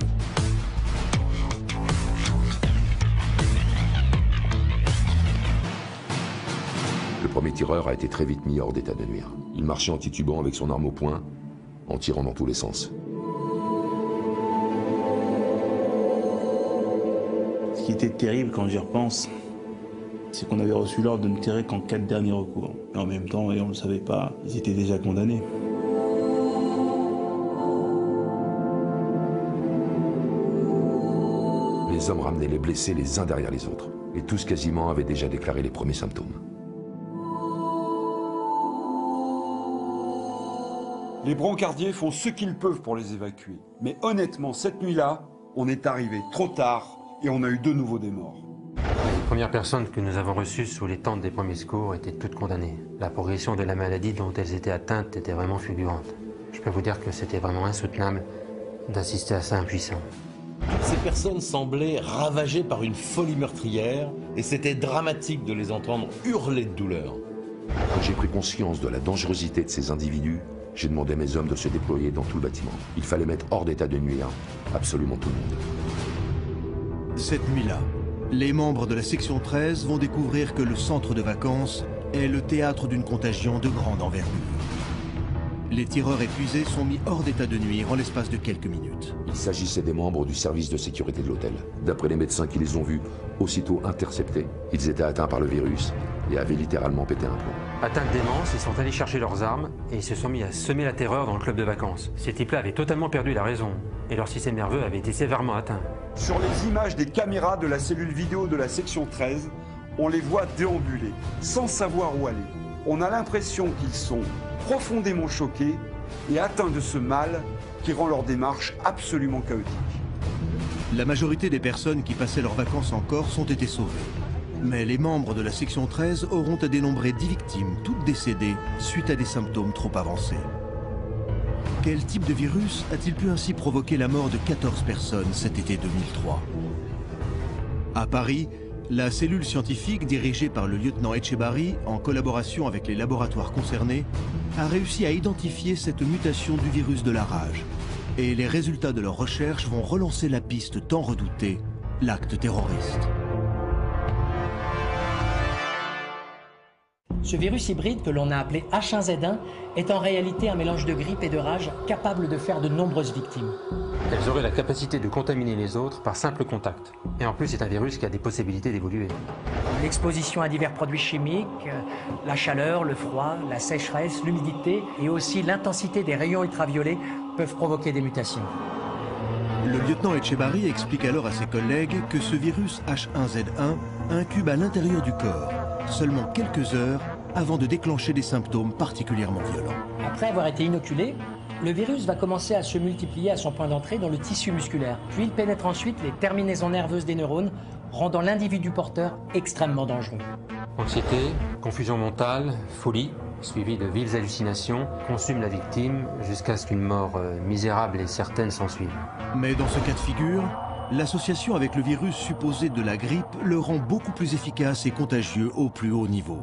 S6: Le premier tireur a été très vite mis hors d'état de nuire. Il marchait en titubant avec son arme au poing, en tirant dans tous les sens.
S10: Ce qui était terrible quand j'y repense, c'est qu'on avait reçu l'ordre de ne tirer qu'en cas de dernier recours. Et en même temps, et on ne le savait pas, ils étaient déjà condamnés.
S6: Les hommes ramenaient les blessés les uns derrière les autres. Et tous quasiment avaient déjà déclaré les premiers symptômes.
S8: Les brancardiers font ce qu'ils peuvent pour les évacuer. Mais honnêtement, cette nuit-là, on est arrivé trop tard et on a eu de nouveau des morts.
S11: Les premières personnes que nous avons reçues sous les tentes des premiers secours étaient toutes condamnées. La progression de la maladie dont elles étaient atteintes était vraiment fulgurante. Je peux vous dire que c'était vraiment insoutenable d'assister à ça impuissant.
S9: Toutes ces personnes semblaient ravagées par une folie meurtrière et c'était dramatique de les entendre hurler de douleur.
S6: Quand j'ai pris conscience de la dangerosité de ces individus, j'ai demandé à mes hommes de se déployer dans tout le bâtiment. Il fallait mettre hors d'état de nuire absolument tout le monde.
S1: Cette nuit-là, les membres de la section 13 vont découvrir que le centre de vacances est le théâtre d'une contagion de grande envergure. Les tireurs épuisés sont mis hors d'état de nuire en l'espace de quelques minutes.
S6: Il s'agissait des membres du service de sécurité de l'hôtel. D'après les médecins qui les ont vus, aussitôt interceptés, ils étaient atteints par le virus et avaient littéralement pété un plomb.
S11: Atteints de démence, ils sont allés chercher leurs armes et ils se sont mis à semer la terreur dans le club de vacances. Ces types-là avaient totalement perdu la raison et leur système nerveux avait été sévèrement atteint.
S8: Sur les images des caméras de la cellule vidéo de la section 13, on les voit déambuler, sans savoir où aller. On a l'impression qu'ils sont profondément choqués et atteints de ce mal qui rend leur démarche absolument chaotique.
S1: La majorité des personnes qui passaient leurs vacances en Corse ont été sauvées. Mais les membres de la section 13 auront à dénombrer 10 victimes, toutes décédées, suite à des symptômes trop avancés. Quel type de virus a-t-il pu ainsi provoquer la mort de 14 personnes cet été 2003? À Paris, la cellule scientifique dirigée par le lieutenant Etchebarri, en collaboration avec les laboratoires concernés, a réussi à identifier cette mutation du virus de la rage. Et les résultats de leurs recherches vont relancer la piste tant redoutée, l'acte terroriste.
S3: Ce virus hybride que l'on a appelé H1Z1 est en réalité un mélange de grippe et de rage capable de faire de nombreuses victimes.
S11: Elles auraient la capacité de contaminer les autres par simple contact. Et en plus, c'est un virus qui a des possibilités d'évoluer.
S3: L'exposition à divers produits chimiques, la chaleur, le froid, la sécheresse, l'humidité et aussi l'intensité des rayons ultraviolets peuvent provoquer des mutations.
S1: Le lieutenant Etchebarri explique alors à ses collègues que ce virus H1Z1 incube à l'intérieur du corps, seulement quelques heures avant de déclencher des symptômes particulièrement violents.
S3: Après avoir été inoculé, le virus va commencer à se multiplier à son point d'entrée dans le tissu musculaire. Puis il pénètre ensuite les terminaisons nerveuses des neurones, rendant l'individu porteur extrêmement dangereux.
S11: Anxiété, confusion mentale, folie, suivie de vives hallucinations, consument la victime jusqu'à ce qu'une mort misérable et certaine s'ensuive.
S1: Mais dans ce cas de figure, l'association avec le virus supposé de la grippe le rend beaucoup plus efficace et contagieux au plus haut niveau.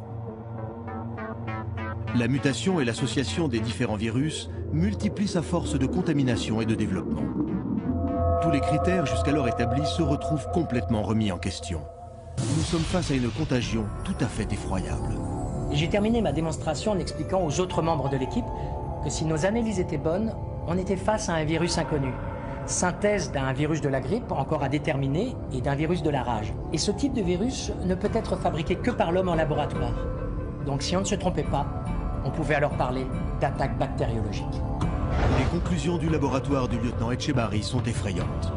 S1: La mutation et l'association des différents virus multiplient sa force de contamination et de développement. Tous les critères jusqu'alors établis se retrouvent complètement remis en question. Nous sommes face à une contagion tout à fait effroyable.
S3: J'ai terminé ma démonstration en expliquant aux autres membres de l'équipe que si nos analyses étaient bonnes, on était face à un virus inconnu. Synthèse d'un virus de la grippe encore à déterminer et d'un virus de la rage. Et ce type de virus ne peut être fabriqué que par l'homme en laboratoire. Donc si on ne se trompait pas, on pouvait alors parler d'attaque bactériologique.
S1: Les conclusions du laboratoire du lieutenant Etchebarri sont effrayantes.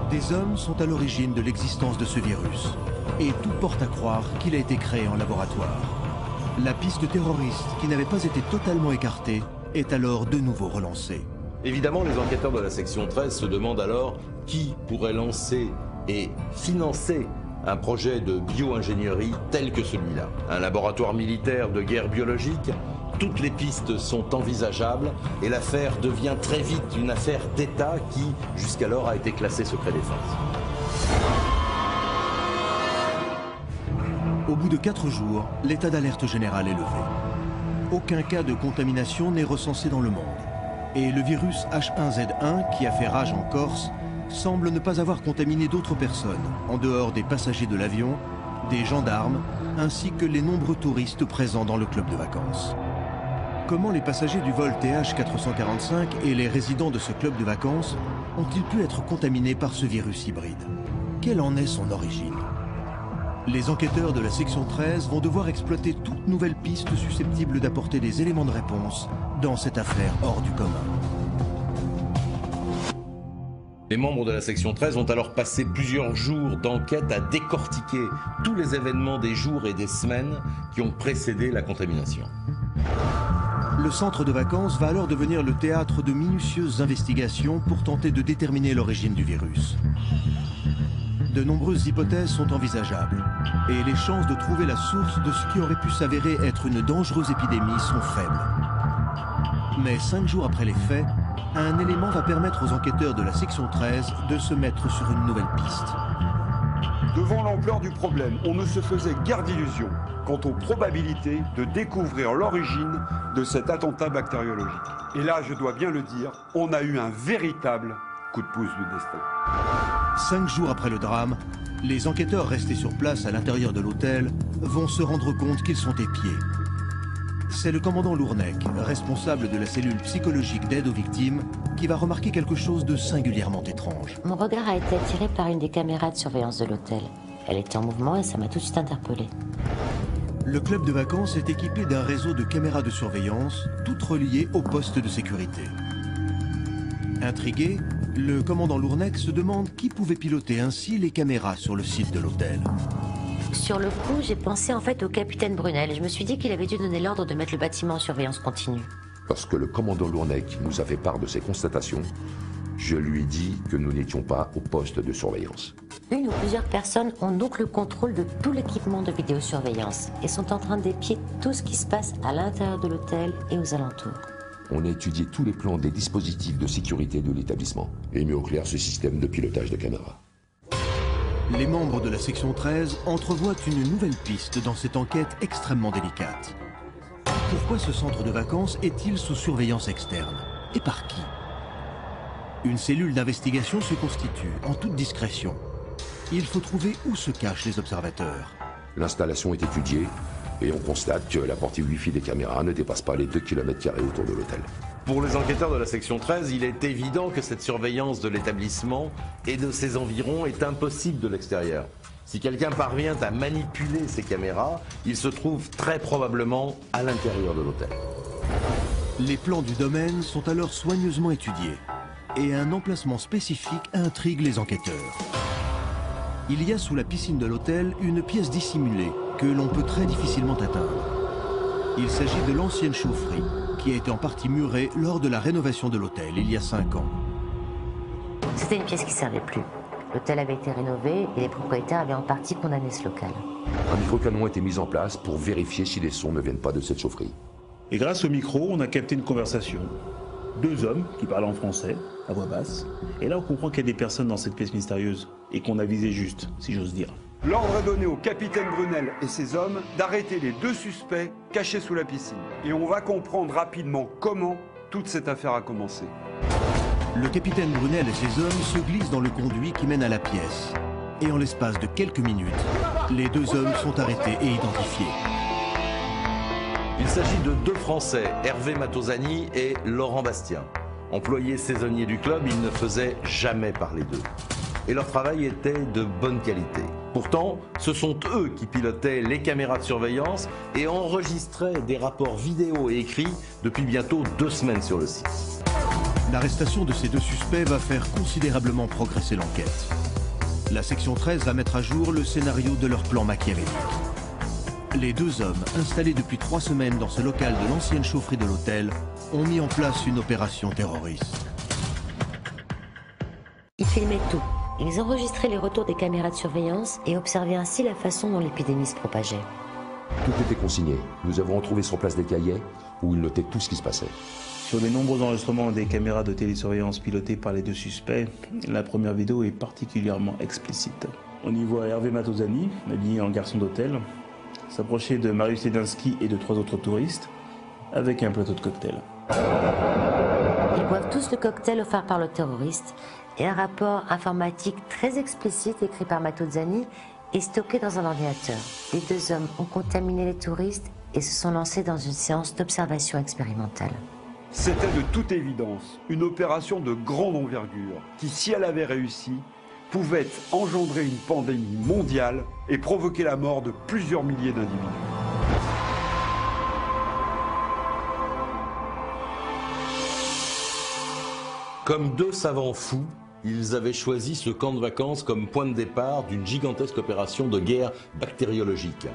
S1: Des hommes sont à l'origine de l'existence de ce virus. Et tout porte à croire qu'il a été créé en laboratoire. La piste terroriste, qui n'avait pas été totalement écartée, est alors de nouveau relancée.
S9: Évidemment, les enquêteurs de la section 13 se demandent alors qui pourrait lancer et financer un projet de bio-ingénierie tel que celui-là. Un laboratoire militaire de guerre biologique, toutes les pistes sont envisageables et l'affaire devient très vite une affaire d'État qui, jusqu'alors, a été classée secret défense.
S1: Au bout de 4 jours, l'état d'alerte général est levé. Aucun cas de contamination n'est recensé dans le monde. Et le virus H1Z1, qui a fait rage en Corse, semble ne pas avoir contaminé d'autres personnes, en dehors des passagers de l'avion, des gendarmes, ainsi que les nombreux touristes présents dans le club de vacances. Comment les passagers du vol TH445 et les résidents de ce club de vacances ont-ils pu être contaminés par ce virus hybride? Quelle en est son origine? Les enquêteurs de la section 13 vont devoir exploiter toute nouvelle piste susceptible d'apporter des éléments de réponse dans cette affaire hors du commun.
S9: Les membres de la section 13 ont alors passé plusieurs jours d'enquête à décortiquer tous les événements des jours et des semaines qui ont précédé la contamination.
S1: Le centre de vacances va alors devenir le théâtre de minutieuses investigations pour tenter de déterminer l'origine du virus. De nombreuses hypothèses sont envisageables et les chances de trouver la source de ce qui aurait pu s'avérer être une dangereuse épidémie sont faibles. Mais 5 jours après les faits, un élément va permettre aux enquêteurs de la section 13 de se mettre sur une nouvelle piste.
S8: Devant l'ampleur du problème, on ne se faisait guère d'illusions quant aux probabilités de découvrir l'origine de cet attentat bactériologique. Et là, je dois bien le dire, on a eu un véritable coup de pouce du destin.
S1: 5 jours après le drame, les enquêteurs restés sur place à l'intérieur de l'hôtel vont se rendre compte qu'ils sont épiés. C'est le commandant Lournec, responsable de la cellule psychologique d'aide aux victimes, qui va remarquer quelque chose de singulièrement étrange.
S7: Mon regard a été attiré par une des caméras de surveillance de l'hôtel. Elle était en mouvement et ça m'a tout de suite interpellé.
S1: Le club de vacances est équipé d'un réseau de caméras de surveillance, toutes reliées au poste de sécurité. Intrigué, le commandant Lournec se demande qui pouvait piloter ainsi les caméras sur le site de l'hôtel.
S7: Sur le coup, j'ai pensé en fait au capitaine Brunel et je me suis dit qu'il avait dû donner l'ordre de mettre le bâtiment en surveillance continue.
S6: Lorsque le commandant Lournec nous a fait part de ses constatations, je lui ai dit que nous n'étions pas au poste de surveillance.
S7: Une ou plusieurs personnes ont donc le contrôle de tout l'équipement de vidéosurveillance et sont en train d'épier tout ce qui se passe à l'intérieur de l'hôtel et aux alentours.
S6: on a étudié tous les plans des dispositifs de sécurité de l'établissement et mis au clair ce système de pilotage de caméras.
S1: Les membres de la section 13 entrevoient une nouvelle piste dans cette enquête extrêmement délicate. Pourquoi ce centre de vacances est-il sous surveillance externe? Et par qui? Une cellule d'investigation se constitue en toute discrétion. Il faut trouver où se cachent les observateurs.
S6: L'installation est étudiée et on constate que la portée Wi-Fi des caméras ne dépasse pas les 2 km² autour de l'hôtel.
S9: Pour les enquêteurs de la section 13, il est évident que cette surveillance de l'établissement et de ses environs est impossible de l'extérieur. Si quelqu'un parvient à manipuler ces caméras, il se trouve très probablement à l'intérieur de l'hôtel.
S1: Les plans du domaine sont alors soigneusement étudiés et un emplacement spécifique intrigue les enquêteurs. Il y a sous la piscine de l'hôtel une pièce dissimulée que l'on peut très difficilement atteindre. Il s'agit de l'ancienne chaufferie qui a été en partie murée lors de la rénovation de l'hôtel il y a 5 ans.
S7: C'était une pièce qui ne servait plus. L'hôtel avait été rénové et les propriétaires avaient en partie condamné ce local.
S6: Un microcanon a été mis en place pour vérifier si les sons ne viennent pas de cette chaufferie.
S10: Et grâce au micro, on a capté une conversation. 2 hommes qui parlent en français, à voix basse. Et là, on comprend qu'il y a des personnes dans cette pièce mystérieuse et qu'on a visé juste, si j'ose dire.
S8: L'ordre est donné au capitaine Brunel et ses hommes d'arrêter les 2 suspects cachés sous la piscine. Et on va comprendre rapidement comment toute cette affaire a commencé.
S1: Le capitaine Brunel et ses hommes se glissent dans le conduit qui mène à la pièce. Et en l'espace de quelques minutes, les 2 hommes sont arrêtés et identifiés.
S9: Il s'agit de 2 Français, Hervé Matosani et Laurent Bastien. Employés saisonniers du club, ils ne faisaient jamais parler d'eux. Et leur travail était de bonne qualité. Pourtant, ce sont eux qui pilotaient les caméras de surveillance et enregistraient des rapports vidéo et écrits depuis bientôt 2 semaines sur le site.
S1: L'arrestation de ces 2 suspects va faire considérablement progresser l'enquête. La section 13 va mettre à jour le scénario de leur plan machiavélique. Les 2 hommes, installés depuis 3 semaines dans ce local de l'ancienne chaufferie de l'hôtel, ont mis en place une opération terroriste.
S7: Ils filmaient tout. Ils enregistraient les retours des caméras de surveillance et observaient ainsi la façon dont l'épidémie se propageait.
S6: Tout était consigné. Nous avons retrouvé sur place des cahiers où ils notaient tout ce qui se passait.
S10: Sur les nombreux enregistrements des caméras de télésurveillance pilotées par les 2 suspects, la première vidéo est particulièrement explicite. On y voit Hervé Matosani, habillé en garçon d'hôtel, s'approcher de Marius Sedinski et de 3 autres touristes, avec un plateau de cocktail.
S7: Ils boivent tous le cocktail offert par le terroriste et un rapport informatique très explicite écrit par Matosani est stocké dans un ordinateur. Les 2 hommes ont contaminé les touristes et se sont lancés dans une séance d'observation expérimentale.
S8: C'était de toute évidence une opération de grande envergure qui, si elle avait réussi, pouvait engendrer une pandémie mondiale et provoquer la mort de plusieurs milliers d'individus.
S9: Comme 2 savants fous, ils avaient choisi ce camp de vacances comme point de départ d'une gigantesque opération de guerre bactériologique.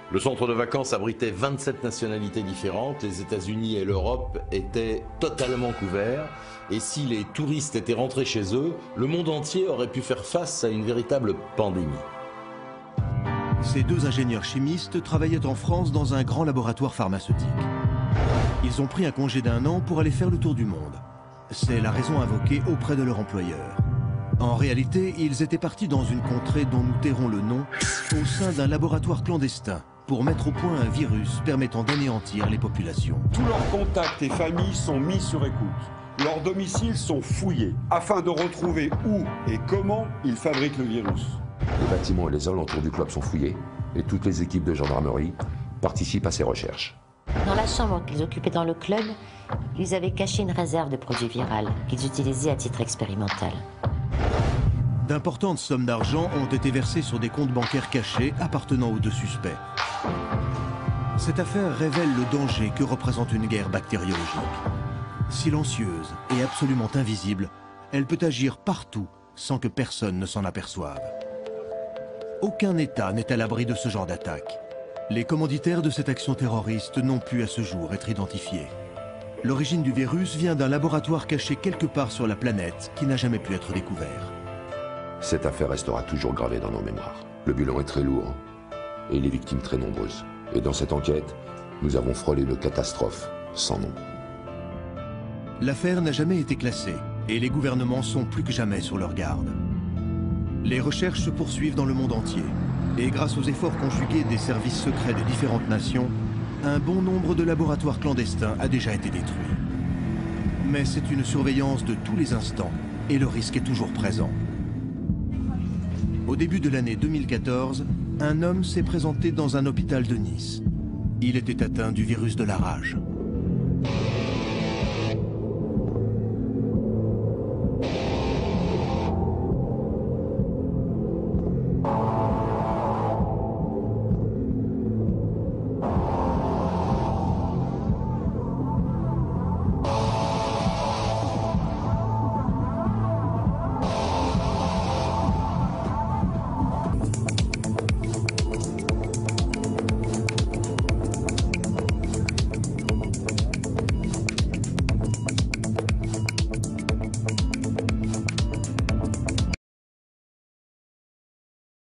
S9: Le centre de vacances abritait 27 nationalités différentes, les États-Unis et l'Europe étaient totalement couverts, et si les touristes étaient rentrés chez eux, le monde entier aurait pu faire face à une véritable pandémie.
S1: Ces 2 ingénieurs chimistes travaillaient en France dans un grand laboratoire pharmaceutique. Ils ont pris un congé d'1 an pour aller faire le tour du monde. C'est la raison invoquée auprès de leur employeur. En réalité, ils étaient partis dans une contrée dont nous tairons le nom, au sein d'un laboratoire clandestin, pour mettre au point un virus permettant d'anéantir les populations.
S8: Tous leurs contacts et familles sont mis sur écoute. Leurs domiciles sont fouillés, afin de retrouver où et comment ils fabriquent le virus.
S6: Les bâtiments et les alentours du club sont fouillés et toutes les équipes de gendarmerie participent à ces recherches.
S7: Dans la chambre qu'ils occupaient dans le club, ils avaient caché une réserve de produits viraux qu'ils utilisaient à titre expérimental.
S1: D'importantes sommes d'argent ont été versées sur des comptes bancaires cachés appartenant aux 2 suspects. Cette affaire révèle le danger que représente une guerre bactériologique. Silencieuse et absolument invisible, elle peut agir partout sans que personne ne s'en aperçoive. Aucun État n'est à l'abri de ce genre d'attaque. Les commanditaires de cette action terroriste n'ont pu à ce jour être identifiés. L'origine du virus vient d'un laboratoire caché quelque part sur la planète qui n'a jamais pu être découvert.
S6: Cette affaire restera toujours gravée dans nos mémoires. Le bilan est très lourd et les victimes très nombreuses. Et dans cette enquête, nous avons frôlé une catastrophe sans nom.
S1: L'affaire n'a jamais été classée et les gouvernements sont plus que jamais sur leur garde. Les recherches se poursuivent dans le monde entier et grâce aux efforts conjugués des services secrets des différentes nations, un bon nombre de laboratoires clandestins a déjà été détruit. Mais c'est une surveillance de tous les instants et le risque est toujours présent. Au début de l'année 2014, un homme s'est présenté dans un hôpital de Nice. Il était atteint du virus de la rage.